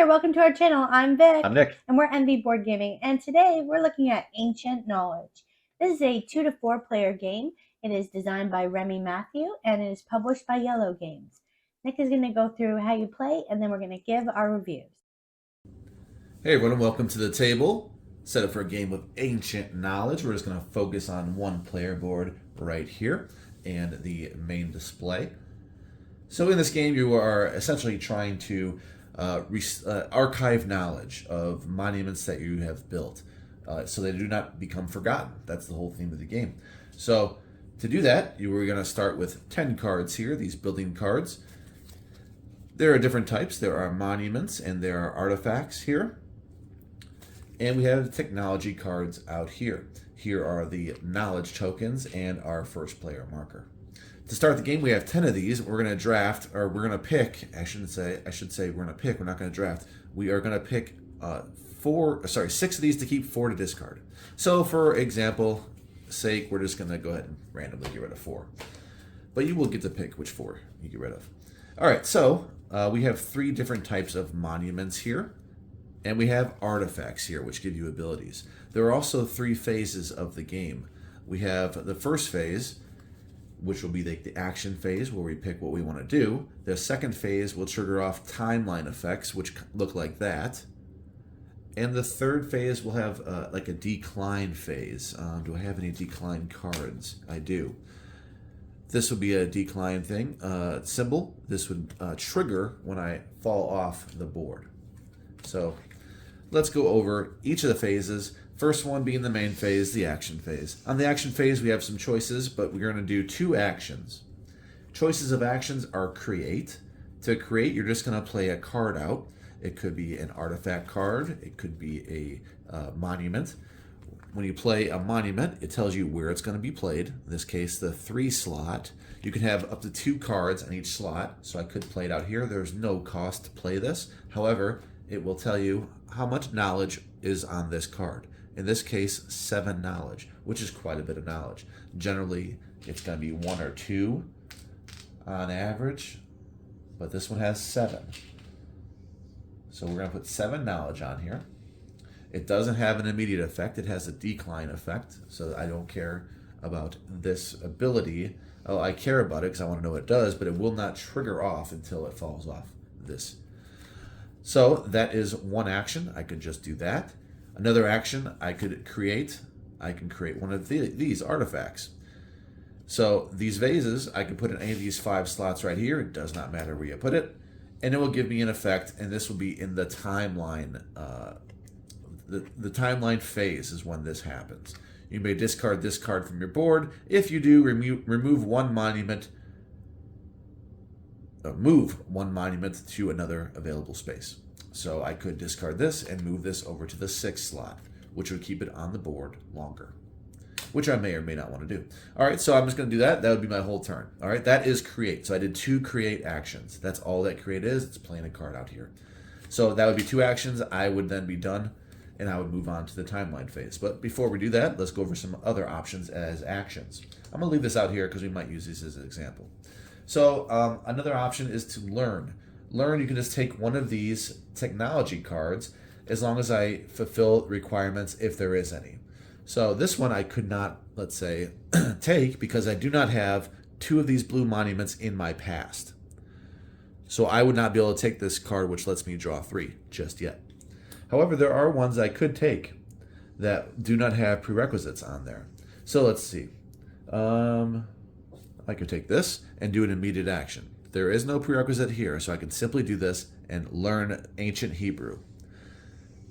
there, welcome to our channel. I'm Vic. I'm Nick. And we're Envy Board Gaming. And today we're looking at Ancient Knowledge. This is a 2 to 4 player game. It is designed by Remy Matthew and it is published by Yellow Games. Nick is going to go through how you play and then we're going to give our reviews. Hey everyone, welcome to the table. Set up for a game of Ancient Knowledge. We're just going to focus on one player board right here and the main display. So in this game, you are essentially trying to archive knowledge of monuments that you have built so they do not become forgotten. That's the whole theme of the game. So to do that, you were going to start with 10 cards here, these building cards. There are different types. There are monuments and there are artifacts here. And we have technology cards out here. Here are the knowledge tokens and our first player marker. To start the game, we have 10 of these. We're going to draft, or we're going to pick, I should say we're going to pick, we're not going to draft. We are going to pick 6 of these to keep, 4 to discard. So for example sake, we're just going to go ahead and randomly get rid of 4. But you will get to pick which 4 you get rid of. All right, so we have 3 different types of monuments here. And we have artifacts here, which give you abilities. There are also 3 phases of the game. We have the first phase, which will be the action phase, where we pick what we want to do. The second phase will trigger off timeline effects, which look like that. And the third phase will have like a decline phase. Do I have any decline cards? I do. This would be a decline thing symbol. This would trigger when I fall off the board. So let's go over each of the phases. First one being the main phase, the action phase. On the action phase, we have some choices, but we're going to do 2 actions. Choices of actions are create. To create, you're just going to play a card out. It could be an artifact card. It could be a monument. When you play a monument, it tells you where it's going to be played. In this case, the 3 slot. You can have up to 2 cards on each slot, so I could play it out here. There's no cost to play this. However, it will tell you how much knowledge is on this card. In this case, 7 knowledge, which is quite a bit of knowledge. Generally, it's going to be 1 or 2 on average, but this one has 7. So we're going to put 7 knowledge on here. It doesn't have an immediate effect. It has a decline effect, so I don't care about this ability. Oh, I care about it because I want to know what it does, but it will not trigger off until it falls off this. So that is one action. I could just do that. Another action I could create. I can create one of these artifacts. So these vases, I can put in any of these 5 slots right here. It does not matter where you put it. And it will give me an effect, and this will be in the timeline. The timeline phase is when this happens. You may discard this card from your board. If you do, remove one monument. Move one monument to another available space. So I could discard this and move this over to the 6th slot, which would keep it on the board longer, which I may or may not want to do. All right, so I'm just going to do that. That would be my whole turn. All right, that is create. So I did 2 create actions. That's all that create is. It's playing a card out here. So that would be 2 actions. I would then be done, and I would move on to the timeline phase. But before we do that, let's go over some other options as actions. I'm going to leave this out here because we might use this as an example. So another option is to learn. Learn, you can just take one of these technology cards as long as I fulfill requirements if there is any. So this one I could not, let's say, take because I do not have 2 of these blue monuments in my past. So I would not be able to take this card, which lets me draw 3 just yet. However, there are ones I could take that do not have prerequisites on there. So let's see. I could take this and do an immediate action. There is no prerequisite here, so I can simply do this and learn Ancient Hebrew.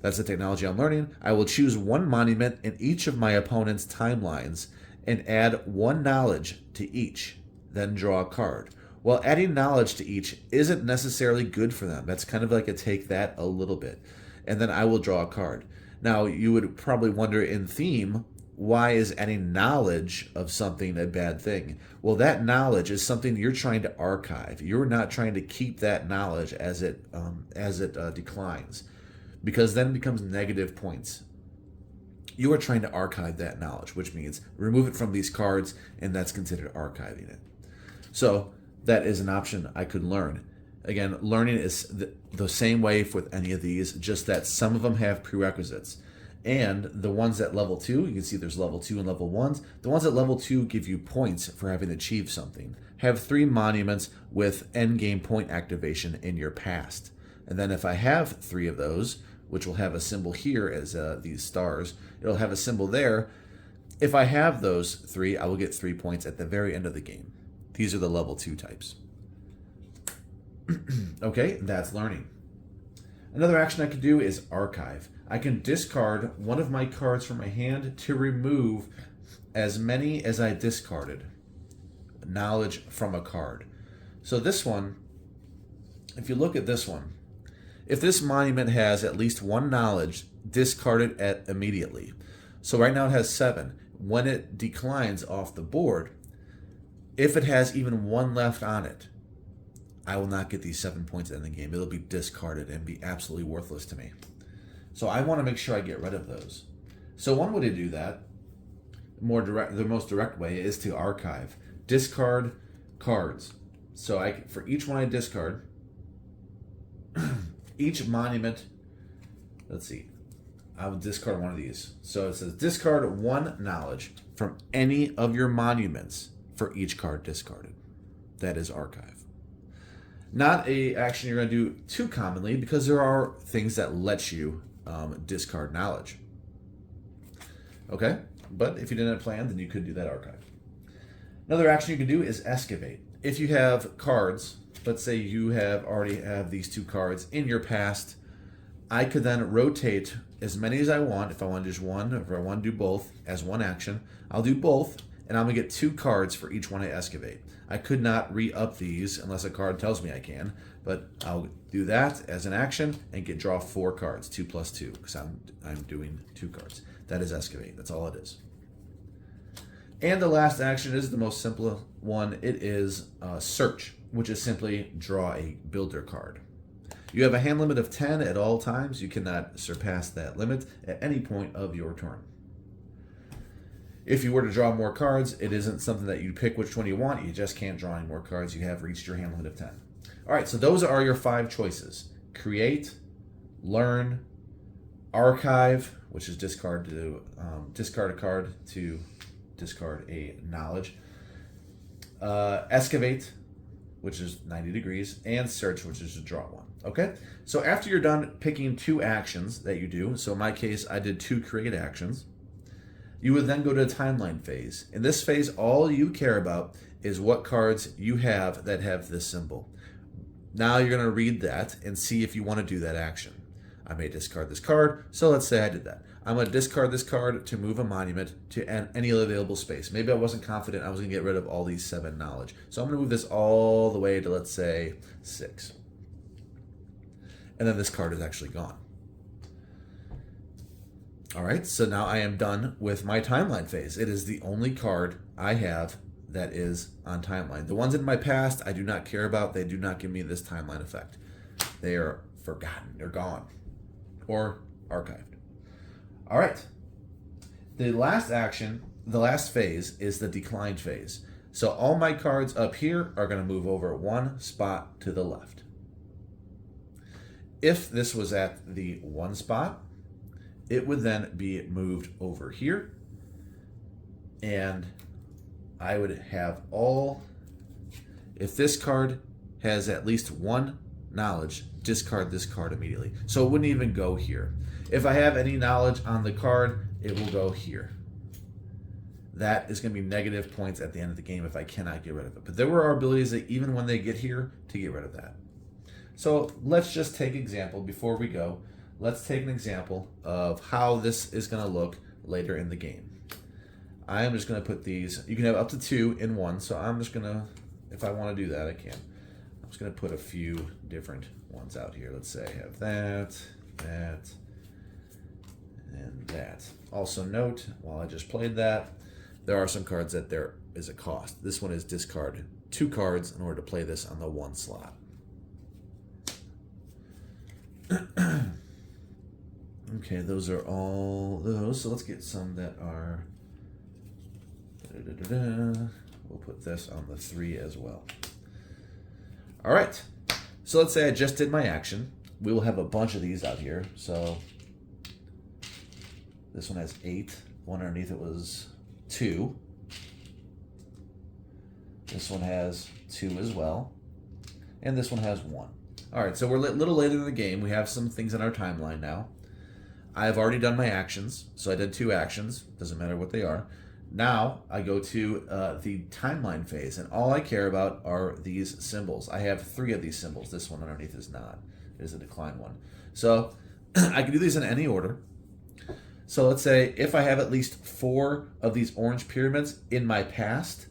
That's the technology I'm learning. I will choose 1 monument in each of my opponent's timelines and add 1 knowledge to each, then draw a card. Well, adding knowledge to each isn't necessarily good for them. That's kind of like a take that a little bit. And then I will draw a card. Now, you would probably wonder in theme, why is adding knowledge of something a bad thing? Well, that knowledge is something you're trying to archive. You're not trying to keep that knowledge as it declines, because then it becomes negative points. You are trying to archive that knowledge, which means remove it from these cards, and that's considered archiving it. So that is an option I could learn. Again, learning is the same way with any of these, just that some of them have prerequisites. And the ones at level 2, you can see there's level 2 and level 1s. The ones at level 2 give you points for having achieved something. Have 3 monuments with endgame point activation in your past. And then if I have 3 of those, which will have a symbol here as these stars, it'll have a symbol there. If I have those 3, I will get 3 points at the very end of the game. These are the level 2 types. Okay, that's learning. Another action I can do is archive. I can discard one of my cards from my hand to remove as many as I discarded knowledge from a card. So this one, if you look at this one, if this monument has at least 1 knowledge, discard it immediately. So right now it has 7. When it declines off the board, if it has even 1 left on it, I will not get these 7 points in the game. It'll be discarded and be absolutely worthless to me. So I want to make sure I get rid of those. So one way to do that, the most direct way, is to archive. Discard cards. So for each one I discard, each monument, let's see, I will discard one of these. So it says discard 1 knowledge from any of your monuments for each card discarded. That is archive. Not a action you're going to do too commonly, because there are things that let you discard knowledge. Okay? But if you didn't plan, then you could do that archive. Another action you can do is excavate. If you have cards, let's say you already have these 2 cards in your past, I could then rotate as many as I want. If I want just one, or if I want to do both as one action, I'll do both, and I'm going to get 2 cards for each one I excavate. I could not re-up these unless a card tells me I can, but I'll do that as an action and draw 4 cards, 2 plus 2, because I'm doing 2 cards. That is excavate. That's all it is. And the last action is the most simple one. It is search, which is simply draw a builder card. You have a hand limit of 10 at all times. You cannot surpass that limit at any point of your turn. If you were to draw more cards, it isn't something that you pick which one you want. You just can't draw any more cards. You have reached your hand limit of 10. All right, so those are your 5 choices. Create, learn, archive, which is discard a card to discard a knowledge, excavate, which is 90 degrees, and search, which is to draw 1. Okay, so after you're done picking 2 actions that you do, so in my case, I did 2 create actions, you would then go to the timeline phase. In this phase, all you care about is what cards you have that have this symbol. Now you're going to read that and see if you want to do that action. I may discard this card, so let's say I did that. I'm going to discard this card to move a monument to any available space. Maybe I wasn't confident I was going to get rid of all these 7 knowledge. So I'm going to move this all the way to, let's say, 6. And then this card is actually gone. All right, so now I am done with my timeline phase. It is the only card I have that is on timeline. The ones in my past, I do not care about. They do not give me this timeline effect. They are forgotten. They're gone or archived. All right. The last action, the last phase, is the decline phase. So all my cards up here are going to move over 1 spot to the left. If this was at the 1 spot, it would then be moved over here, and I would have if this card has at least 1 knowledge, discard this card immediately. So it wouldn't even go here. If I have any knowledge on the card, it will go here. That is going to be negative points at the end of the game if I cannot get rid of it. But there are abilities that even when they get here, to get rid of that. So let's just take an example before we go. Let's take an example of how this is going to look later in the game. I am just going to put these, you can have up to 2 in one, so I'm just going to, if I want to do that, I can. I'm just going to put a few different ones out here. Let's say I have that, that, and that. Also note, while I just played that, there are some cards that there is a cost. This one is discard 2 cards in order to play this on the 1 slot. Okay, those are all those. So let's get some that are. We'll put this on the 3 as well. All right. So let's say I just did my action. We will have a bunch of these out here. So this one has 8. One underneath it was 2. This one has 2 as well. And this one has 1. All right, so we're a little later in the game. We have some things in our timeline now. I've already done my actions, so I did 2 actions. Doesn't matter what they are. Now I go to the timeline phase, and all I care about are these symbols. I have 3 of these symbols. This one underneath is not. It is a decline one. So I can do these in any order. So let's say if I have at least 4 of these orange pyramids in my past,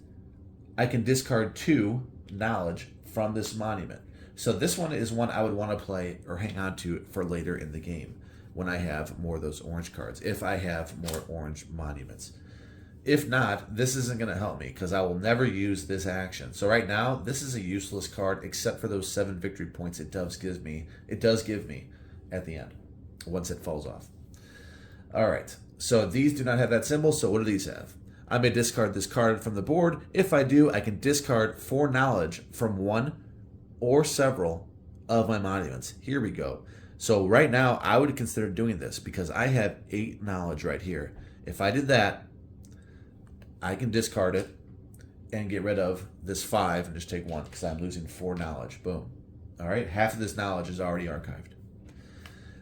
I can discard 2 knowledge from this monument. So this one is one I would want to play or hang on to for later in the game when I have more of those orange cards, if I have more orange monuments. If not, this isn't going to help me because I will never use this action. So right now, this is a useless card except for those 7 victory points it does give me at the end once it falls off. All right, so these do not have that symbol, so what do these have? I may discard this card from the board. If I do, I can discard 4 knowledge from one or several of my monuments. Here we go. So right now, I would consider doing this because I have 8 knowledge right here. If I did that, I can discard it and get rid of this 5 and just take 1 because I'm losing 4 knowledge. Boom. All right, half of this knowledge is already archived.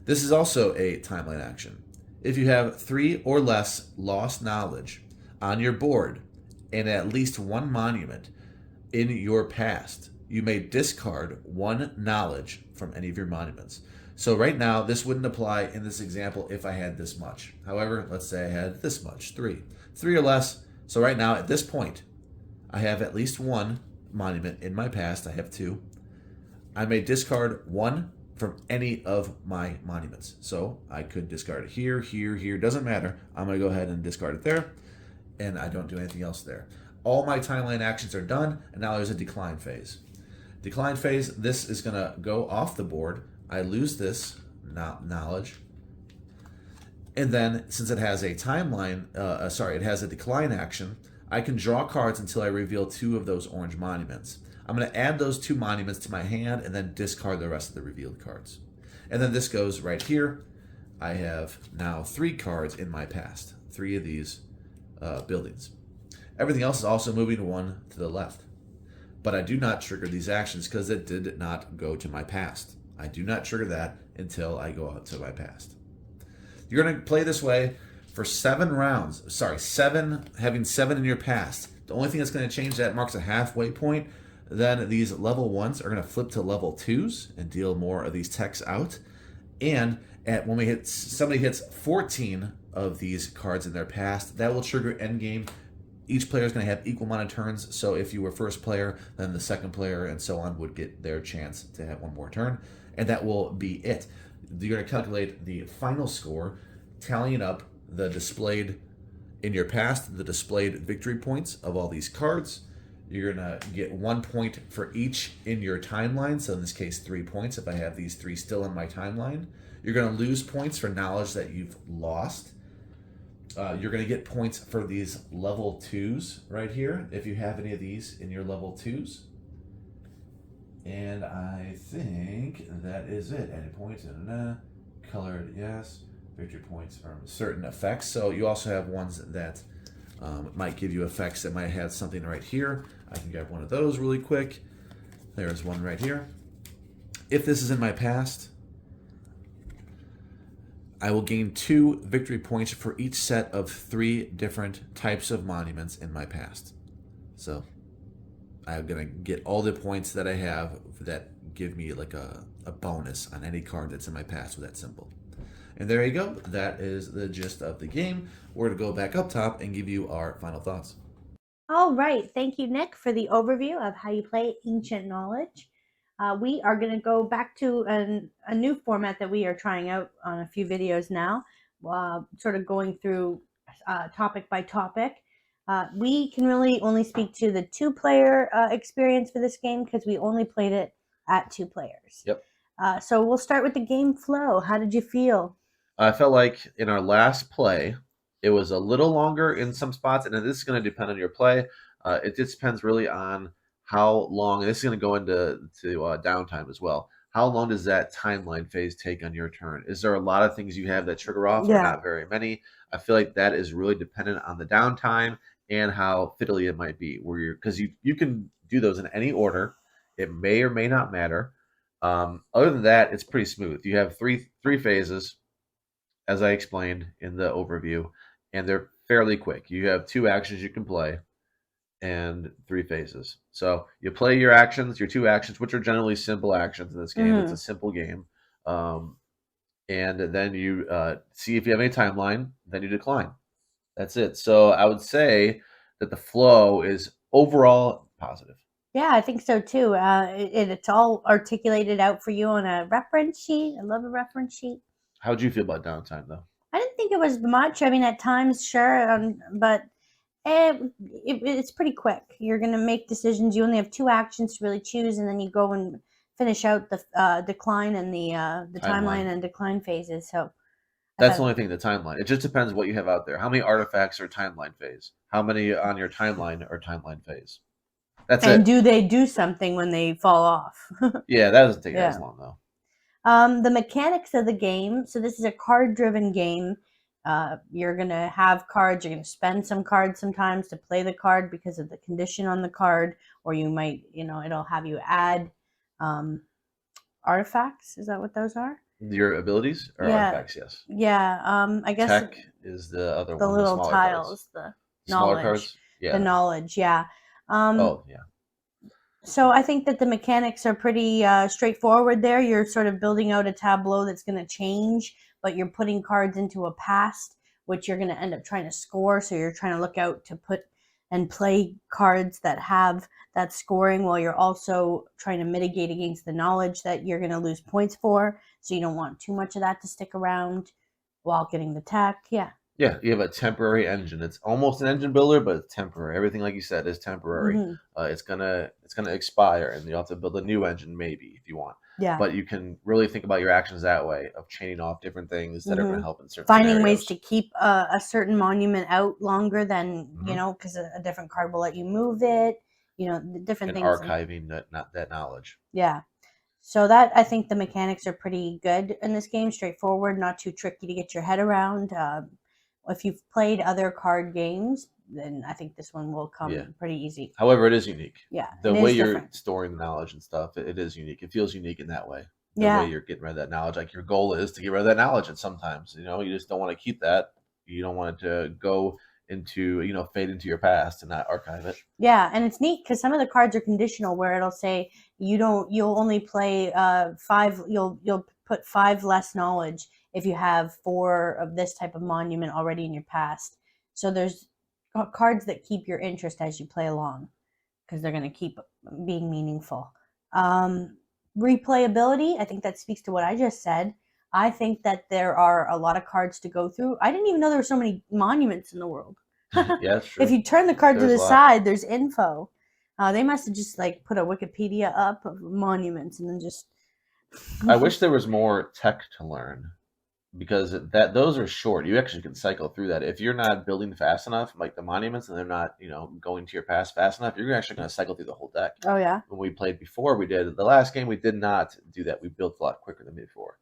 This is also a timeline action. If you have 3 or less lost knowledge on your board and at least 1 monument in your past, you may discard 1 knowledge from any of your monuments. So right now, this wouldn't apply in this example if I had this much. However, let's say I had this much, 3. 3 or less. So right now, at this point, I have at least 1 monument in my past. I have 2. I may discard 1 from any of my monuments. So I could discard it here, here, here. Doesn't matter. I'm going to go ahead and discard it there. And I don't do anything else there. All my timeline actions are done. And now there's a decline phase. Decline phase, this is going to go off the board. I lose this knowledge. And then, since it has a timeline, it has a decline action, I can draw cards until I reveal 2 of those orange monuments. I'm going to add those 2 monuments to my hand and then discard the rest of the revealed cards. And then this goes right here. I have now 3 cards in my past, 3 of these buildings. Everything else is also moving 1 to the left. But I do not trigger these actions because it did not go to my past. I do not trigger that until I go out to my past. You're going to play this way for 7 rounds. Having 7 in your past. The only thing that's going to change that marks a halfway point. Then these level 1s are going to flip to level 2s and deal more of these techs out. And when somebody hits 14 of these cards in their past, that will trigger endgame. Each player is going to have equal amount of turns. So if you were first player, then the second player and so on would get their chance to have 1 more turn. And that will be it. You're going to calculate the final score, tallying up the displayed in your past, the displayed victory points of all these cards. You're going to get 1 point for each in your timeline. So in this case, 3 points if I have these 3 still in my timeline. You're going to lose points for knowledge that you've lost. You're going to get points for these level 2s right here, if you have any of these in your level 2s. And I think that is it. Added points, colored, yes. Victory points from certain effects. So you also have ones that might give you effects that might have something right here. I can grab one of those really quick. There's one right here. If this is in my past, I will gain 2 victory points for each set of 3 different types of monuments in my past. So I'm going to get all the points that I have that give me like a bonus on any card that's in my past with that symbol. And there you go. That is the gist of the game. We're going to go back up top and give you our final thoughts. All right. Thank you, Nick, for the overview of how you play Ancient Knowledge. We are going to go back to a new format that we are trying out on a few videos now, sort of going through topic by topic. We can really only speak to the 2-player experience for this game because we only played it at 2 players. Yep. So we'll start with the game flow. How did you feel? I felt like in our last play, it was a little longer in some spots, and this is going to depend on your play. It just depends really on how long, and this is going to go into downtime as well. How long does that timeline phase take on your turn? Is there a lot of things you have that trigger off, or Yeah. not very many? I feel like that is really dependent on the downtime and how fiddly it might be. Where you're because you can do those in any order. It may or may not matter. Other than that, it's pretty smooth. You have three phases, as I explained in the overview, and they're fairly quick. You have two actions you can play and three phases. So you play your actions, your two actions, which are generally simple actions in this game. It's a Hmm. simple game. And then you see if you have any timeline, then you decline. That's it. So I would say that the flow is overall positive. Yeah, I think so too. It's all articulated out for you on a reference sheet. I love a reference sheet. How would you feel about downtime, though? I didn't think it was much. I mean, at times, sure, but it's pretty quick. You're going to make decisions. You only have two actions to really choose, and then you go and finish out the decline and the timeline Timeline. and decline phases. So I That's the thought, only thing, the timeline. It just depends what you have out there. How many artifacts are timeline phase? How many on your timeline are timeline phase? That's and it. do they do something when they fall off? Yeah, that doesn't take as Yeah. long, though. The mechanics of the game. So this is a card-driven game. You're gonna have cards. You're gonna spend some cards sometimes to play the card because of the condition on the card, or you might, it'll have you add um, artifacts. Is that what those are? Your abilities or Yeah, artifacts, yes. yeah. I guess Tech is the other the one, the little smaller cards. tiles, the Smaller knowledge, cards? Yeah. Yeah. Um, Oh, yeah. So I think that the mechanics are pretty straightforward there. You're sort of building out a tableau that's going to change, but you're putting cards into a past, which you're going to end up trying to score. So you're trying to look out to put and play cards that have that scoring while you're also trying to mitigate against the knowledge that you're going to lose points for. So you don't want too much of that to stick around while getting the tech. Yeah. Yeah, you have a temporary engine. It's almost an engine builder, but it's temporary. Everything, like you said, is temporary. Hmm. It's gonna expire, and you have to build a new engine maybe if you want. Yeah. But you can really think about your actions that way of chaining off different things that are going Hmm. to help in certain Finding ways scenarios. to keep a certain monument out longer than Hmm. because a different card will let you move it. The different And things. archiving that knowledge. Yeah. So that I think the mechanics are pretty good in this game. Straightforward, not too tricky to get your head around. If you've played other card games, then I think this one will Yeah. come pretty easy. However, it is unique. Yeah, The it way is you're different. storing the knowledge and stuff, it is unique. It feels unique in that way. The way Yeah. you're getting rid of that knowledge, like your goal is to get rid of that knowledge. And sometimes, you just don't want to keep that. You don't want it to go into, fade into your past and not archive it. Yeah, and it's neat because some of the cards are conditional, where it'll say you'll only play five. You'll put five less knowledge if you have four of this type of monument already in your past. So there's cards that keep your interest as you play along because they're going to keep being meaningful. Um, Replayability. I think that speaks to what I just said. I think that there are a lot of cards to go through. I didn't even know there were so many monuments in the world. Yeah, that's If true. you turn the card to There's the a lot. side, there's info. They must have just like put a Wikipedia up of monuments and then just. I wish there was more tech to learn because those are short. You actually can cycle through that. If you're not building fast enough, like the monuments, and they're not, going to your past fast enough, you're actually going to cycle through the whole deck. Oh yeah. When we played before, we did the last game. We did not do that. We built a lot quicker than before.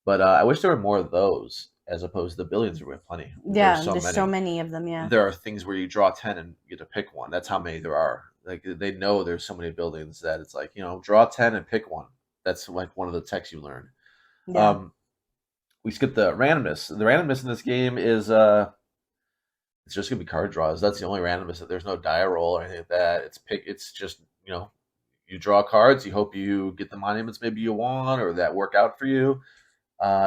But I wish there were more of those as opposed to the billions. We have plenty. Yeah, There's so there's so many. many of them. Yeah. There are things where you draw 10 and you get to pick one. That's how many there are. Like they know there's so many buildings that it's like, draw 10 and pick one. That's like one of the techs you learn. Yeah. We skipped the randomness. The randomness in this game is it's just gonna be card draws. That's the only randomness. There's no die roll or anything like that. It's just you draw cards. You hope you get the monuments maybe you want or that work out for you.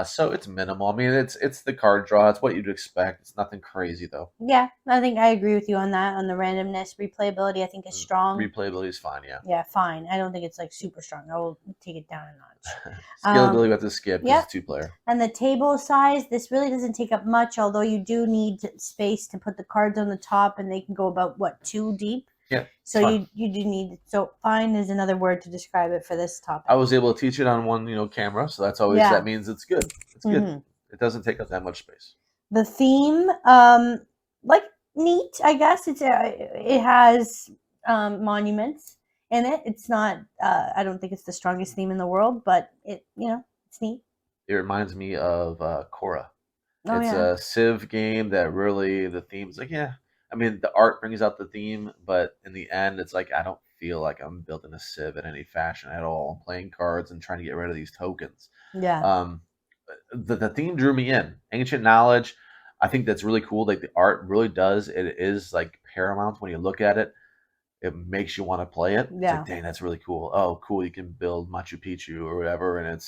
So it's minimal. I mean, it's the card draw. It's what you'd expect. It's nothing crazy though. Yeah, I think I agree with you on that. On the randomness, replayability, I think is strong. Replayability is fine. Yeah. Yeah, fine. I don't think it's like super strong. I will take it down a notch. Scalability we have to skip because Yep. it's 2-player. And the table size, this really doesn't take up much, although you do need space to put the cards on the top, and they can go about what 2 deep. Yeah. So you do need, so fine is another word to describe it for this topic. I was able to teach it on one camera, so that's always that means it's good. It's good. It doesn't take up that much space. The theme, like neat, I guess it has monuments. in it. It's not. I don't think it's the strongest theme in the world, but it's neat. It reminds me of Korra. Oh It's yeah, a Civ game that really the theme's like, yeah. I mean, the art brings out the theme, but in the end, it's like I don't feel like I'm building a Civ in any fashion at all. I'm playing cards and trying to get rid of these tokens. yeah, Um, the theme drew me in. Ancient knowledge, I think that's really cool. Like the art really does. It is like paramount when you look at it. It makes you want to play it. It's like, yeah, dang, that's really cool. Oh, cool. You can build Machu Picchu or whatever, and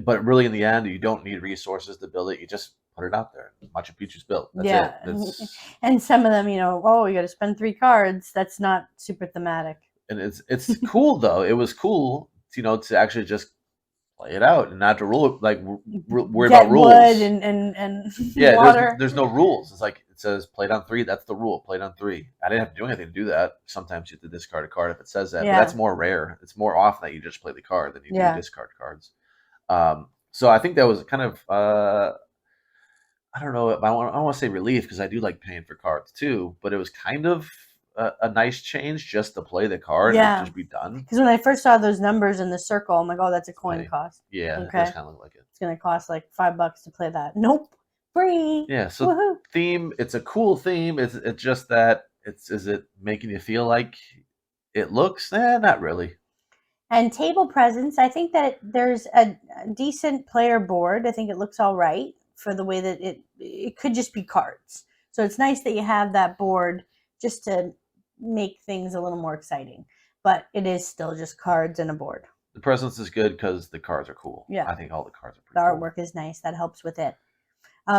but really in the end, you don't need resources to build it. You just put it out there. Machu Picchu's built. That's yeah. it. That's And some of them, oh, you got to spend 3 cards. That's not super thematic. and it's cool though. It was cool, to actually just play it out and not to worry about Get wood rules. and Yeah, water. there's no rules. It's like it says played on three. That's the rule. Played on three. I didn't have to do anything to do that. Sometimes you have to discard a card if it says that, but that's Yeah, more rare. It's more often that you just play the card than you do yeah. discard cards. So I think that was kind of I don't know. I don't want to say relief because I do like paying for cards too, but it was kind of a nice change just to play the card and Yeah. just be done. Because when I first saw those numbers in the circle, I'm like, oh, that's a coin Play. cost. Yeah, it does Okay. kind of look like it. It's going to cost like $5 to play that. Nope. Free. Yeah. So Woohoo. theme, it's a cool theme. It's just that is it making you feel like it looks? Not really. And table presence, I think that there's a decent player board. I think it looks all right for the way that it could just be cards. So it's nice that you have that board just to make things a little more exciting. But it is still just cards and a board. The presence is good because the cards are cool. Yeah. I think all the cards are The pretty cool. artwork is nice. That helps with it.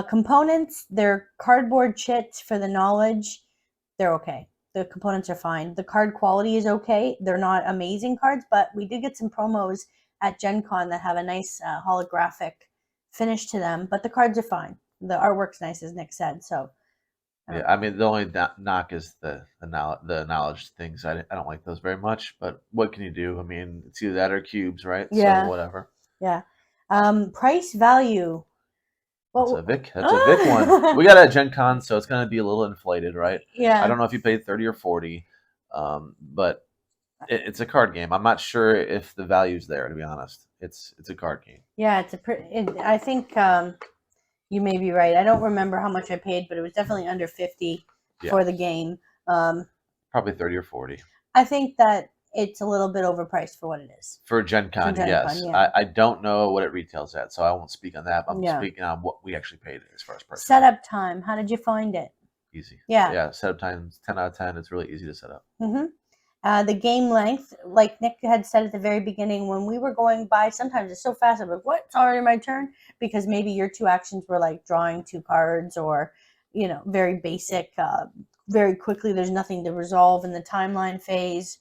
Components, they're cardboard chits for the knowledge. They're okay. The components are fine. The card quality is okay. They're not amazing cards, but we did get some promos at Gen Con that have a nice holographic finish to them, but the cards are fine. The artwork's nice, as Nick said. So, I Yeah, don't I know. mean the only knock is the knowledge things. I don't like those very much, but what can you do? I mean, it's either that or cubes, right? So Yeah, whatever. yeah. Price value. That's a Well, Vic. That's a Vic one. We got it at Gen Con, so it's going to be a little inflated, right? I yeah. don't know if you paid 30 or 40, but it's a card game. I'm not sure if the value's there, to be honest. It's a card game. Yeah, I think you may be right. I don't remember how much I paid, but it was definitely under 50 Yeah, for the game. Um, probably 30 or 40 I think that it's a little bit overpriced for what it is. for Gen For Con. Gen Con, Yes, yeah. I don't know what it retails at, so I won't speak on that. But I'm Yeah. speaking on what we actually paid as far as price. Setup time. How did you find it? Easy. Yeah. Yeah, setup times 10 out of 10. It's really easy to set up. Mm-hmm. The game length, like Nick had said at the very beginning, when we were going by, sometimes it's so fast. I'm like, what? It's already my turn? Because maybe your two actions were like drawing 2 cards or, very basic, very quickly. There's nothing to resolve in the timeline phase.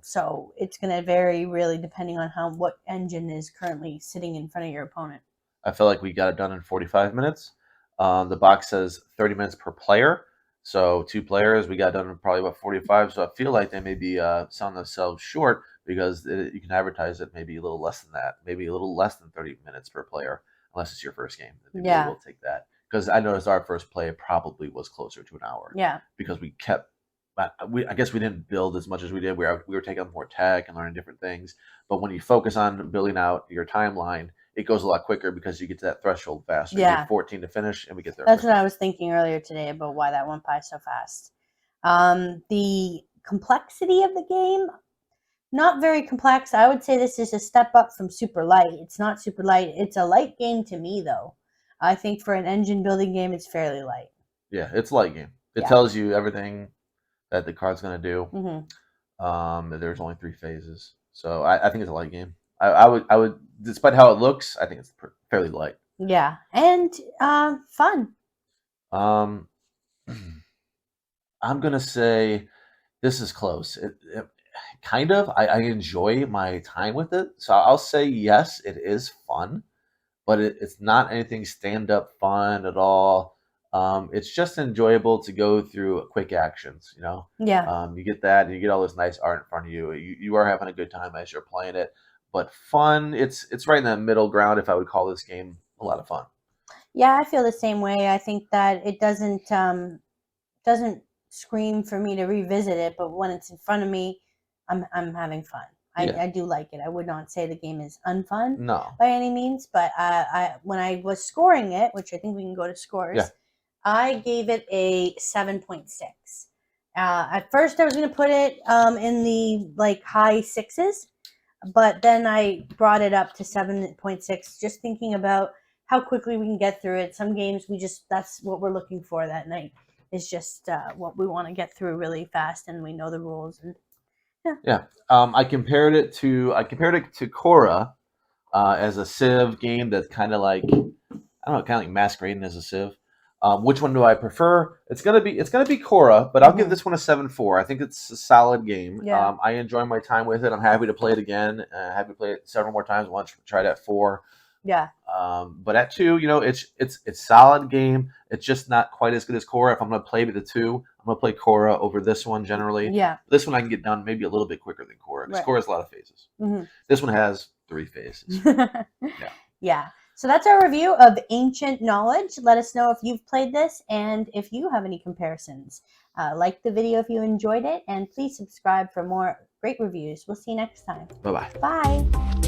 So it's going to vary really depending on what engine is currently sitting in front of your opponent. I feel like we got it done in 45 minutes. The box says 30 minutes per player. So 2 players, we got done in probably about 45. So I feel like they may be selling themselves short because you can advertise it maybe a little less than that, maybe a little less than 30 minutes per player, unless it's your first game. Maybe Yeah. we'll take that. Because I noticed our first play probably was closer to an hour. Yeah. Because we kept, I guess we didn't build as much as we did. We were taking up more tech and learning different things. But when you focus on building out your timeline, it goes a lot quicker because you get to that threshold faster. Yeah. You get 14 to finish, and we get there. That's what I was thinking earlier today about why that went by so fast. The complexity of the game, not very complex. I would say this is a step up from super light. It's not super light. It's a light game to me, though. I think for an engine building game, it's fairly light. Yeah, it's a light game. It Yeah. tells you everything that the card's going to do. Mm-hmm. There's only 3 phases, so I think it's a light game. I would, despite how it looks, I think it's fairly light. Yeah, and fun. Um, I'm gonna say this is close. Kind of. I enjoy my time with it, so I'll say yes. It is fun, but it's not anything stand up fun at all. It's just enjoyable to go through quick actions. Yeah. You get that, and you get all this nice art in front of you. You are having a good time as you're playing it, but fun. It's right in that middle ground. If I would call this game a lot of fun. Yeah, I feel the same way. I think that it doesn't scream for me to revisit it, but when it's in front of me, I'm having fun. Yeah. I do like it. I would not say the game is unfun No. by any means, but when I was scoring it, which I think we can go to scores, Yeah. I gave it a 7.6. At first, I was going to put it in the like high sixes, but then I brought it up to 7.6, just thinking about how quickly we can get through it. Some games that's what we're looking for that night, is just what we want to get through really fast, and we know the rules. And Yeah. I compared it to Korra as a Civ game that's kind of like, I don't know, kind of like masquerading as a Civ. Which one do I prefer? It's gonna be Korra, but I'll give this one a 7.4. I think it's a solid game. Yeah. I enjoy my time with it. I'm happy to play it again. Happy to play it several more times. Once tried at 4. Yeah. But at 2, it's solid game. It's just not quite as good as Korra. If I'm gonna play the 2, I'm gonna play Korra over this one generally. Yeah. This one I can get done maybe a little bit quicker than Korra, because Korra has a lot of phases. This one has 3 phases. Yeah. So that's our review of Ancient Knowledge. Let us know if you've played this and if you have any comparisons. Like the video if you enjoyed it, and please subscribe for more great reviews. We'll see you next time. Bye-bye. Bye.